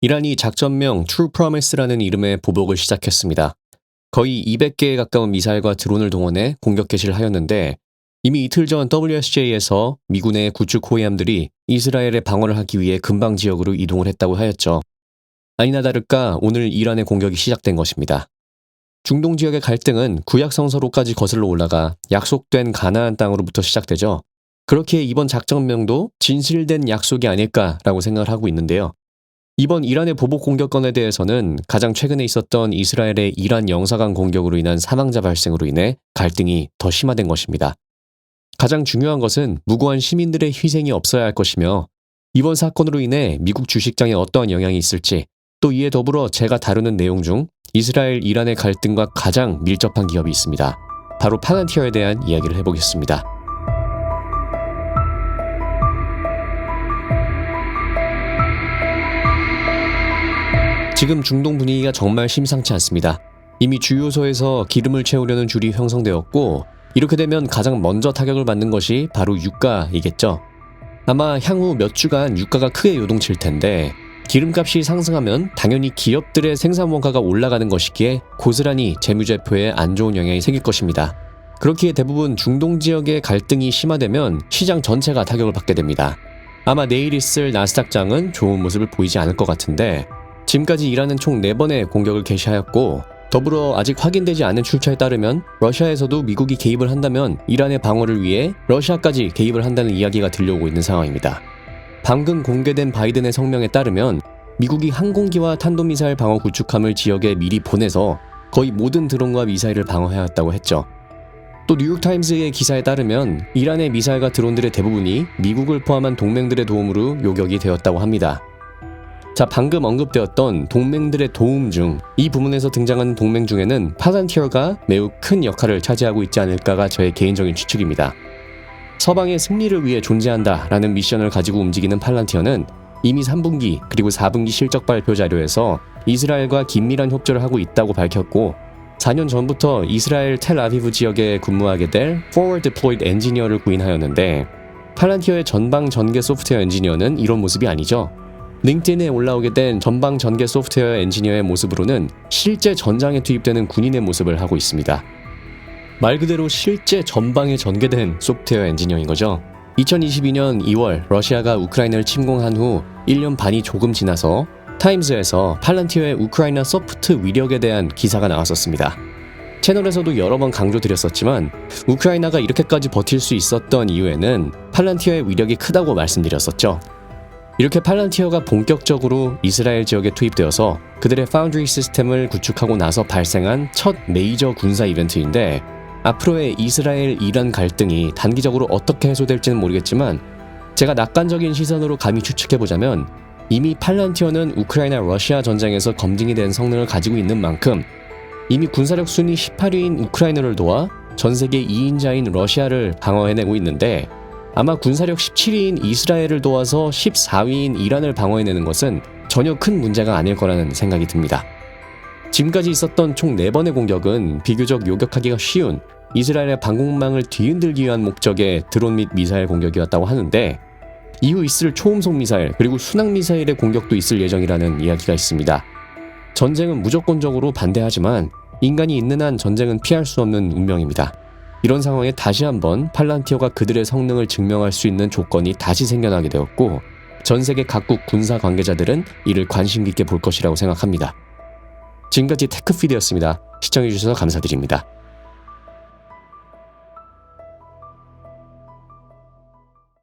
이란이 작전명 True Promise라는 이름의 보복을 시작했습니다. 거의 200개에 가까운 미사일과 드론을 동원해 공격 개시를 하였는데 이미 이틀 전 WSJ에서 미군의 구축 호위함들이 이스라엘의 방어를 하기 위해 근방 지역으로 이동을 했다고 하였죠. 아니나 다를까 오늘 이란의 공격이 시작된 것입니다. 중동 지역의 갈등은 구약 성서로까지 거슬러 올라가 약속된 가나안 땅으로부터 시작되죠. 그렇기에 이번 작전명도 진실된 약속이 아닐까라고 생각을 하고 있는데요. 이번 이란의 보복 공격건에 대해서는 가장 최근에 있었던 이스라엘의 이란 영사관 공격으로 인한 사망자 발생으로 인해 갈등이 더 심화된 것입니다. 가장 중요한 것은 무고한 시민들의 희생이 없어야 할 것이며 이번 사건으로 인해 미국 주식장에 어떠한 영향이 있을지 또 이에 더불어 제가 다루는 내용 중 이스라엘 이란의 갈등과 가장 밀접한 기업이 있습니다. 바로 팔란티어에 대한 이야기를 해보겠습니다. 지금 중동 분위기가 정말 심상치 않습니다. 이미 주요소에서 기름을 채우려는 줄이 형성되었고 이렇게 되면 가장 먼저 타격을 받는 것이 바로 유가이겠죠. 아마 향후 몇 주간 유가가 크게 요동칠 텐데 기름값이 상승하면 당연히 기업들의 생산 원가가 올라가는 것이기에 고스란히 재무제표에 안 좋은 영향이 생길 것입니다. 그렇기에 대부분 중동 지역의 갈등이 심화되면 시장 전체가 타격을 받게 됩니다. 아마 내일 있을 나스닥장은 좋은 모습을 보이지 않을 것 같은데 지금까지 이란은 총 4번의 공격을 개시하였고 더불어 아직 확인되지 않은 출처에 따르면 러시아에서도 미국이 개입을 한다면 이란의 방어를 위해 러시아까지 개입을 한다는 이야기가 들려오고 있는 상황입니다. 방금 공개된 바이든의 성명에 따르면 미국이 항공기와 탄도미사일 방어 구축함을 지역에 미리 보내서 거의 모든 드론과 미사일을 방어해왔다고 했죠. 또 뉴욕타임스의 기사에 따르면 이란의 미사일과 드론들의 대부분이 미국을 포함한 동맹들의 도움으로 요격이 되었다고 합니다. 자, 방금 언급되었던 동맹들의 도움 중 이 부문에서 등장하는 동맹 중에는 팔란티어가 매우 큰 역할을 차지하고 있지 않을까가 저의 개인적인 추측입니다. 서방의 승리를 위해 존재한다라는 미션을 가지고 움직이는 팔란티어는 이미 3분기 그리고 4분기 실적 발표 자료에서 이스라엘과 긴밀한 협조를 하고 있다고 밝혔고 4년 전부터 이스라엘 텔아비브 지역에 근무하게 될 Forward Deployed Engineer를 구인하였는데 팔란티어의 전방 전개 소프트웨어 엔지니어는 이런 모습이 아니죠. 링크드인에 올라오게 된 전방 전개 소프트웨어 엔지니어의 모습으로는 실제 전장에 투입되는 군인의 모습을 하고 있습니다. 말 그대로 실제 전방에 전개된 소프트웨어 엔지니어인 거죠. 2022년 2월 러시아가 우크라이나를 침공한 후 1년 반이 조금 지나서 타임즈에서 팔란티어의 우크라이나 소프트 위력에 대한 기사가 나왔었습니다. 채널에서도 여러 번 강조드렸었지만 우크라이나가 이렇게까지 버틸 수 있었던 이유에는 팔란티어의 위력이 크다고 말씀드렸었죠. 이렇게 팔란티어가 본격적으로 이스라엘 지역에 투입되어서 그들의 파운드리 시스템을 구축하고 나서 발생한 첫 메이저 군사 이벤트인데 앞으로의 이스라엘-이란 갈등이 단기적으로 어떻게 해소될지는 모르겠지만 제가 낙관적인 시선으로 감히 추측해보자면 이미 팔란티어는 우크라이나-러시아 전쟁에서 검증이 된 성능을 가지고 있는 만큼 이미 군사력 순위 18위인 우크라이나를 도와 전세계 2인자인 러시아를 방어해내고 있는데 아마 군사력 17위인 이스라엘을 도와서 14위인 이란을 방어해내는 것은 전혀 큰 문제가 아닐 거라는 생각이 듭니다. 지금까지 있었던 총 4번의 공격은 비교적 요격하기가 쉬운 이스라엘의 방공망을 뒤흔들기 위한 목적의 드론 및 미사일 공격이었다고 하는데 이후 있을 초음속 미사일 그리고 순항 미사일의 공격도 있을 예정이라는 이야기가 있습니다. 전쟁은 무조건적으로 반대하지만 인간이 있는 한 전쟁은 피할 수 없는 운명입니다. 이런 상황에 다시 한번 팔란티어가 그들의 성능을 증명할 수 있는 조건이 다시 생겨나게 되었고 전 세계 각국 군사 관계자들은 이를 관심 깊게 볼 것이라고 생각합니다. 지금까지 테크피드였습니다. 시청해주셔서 감사드립니다.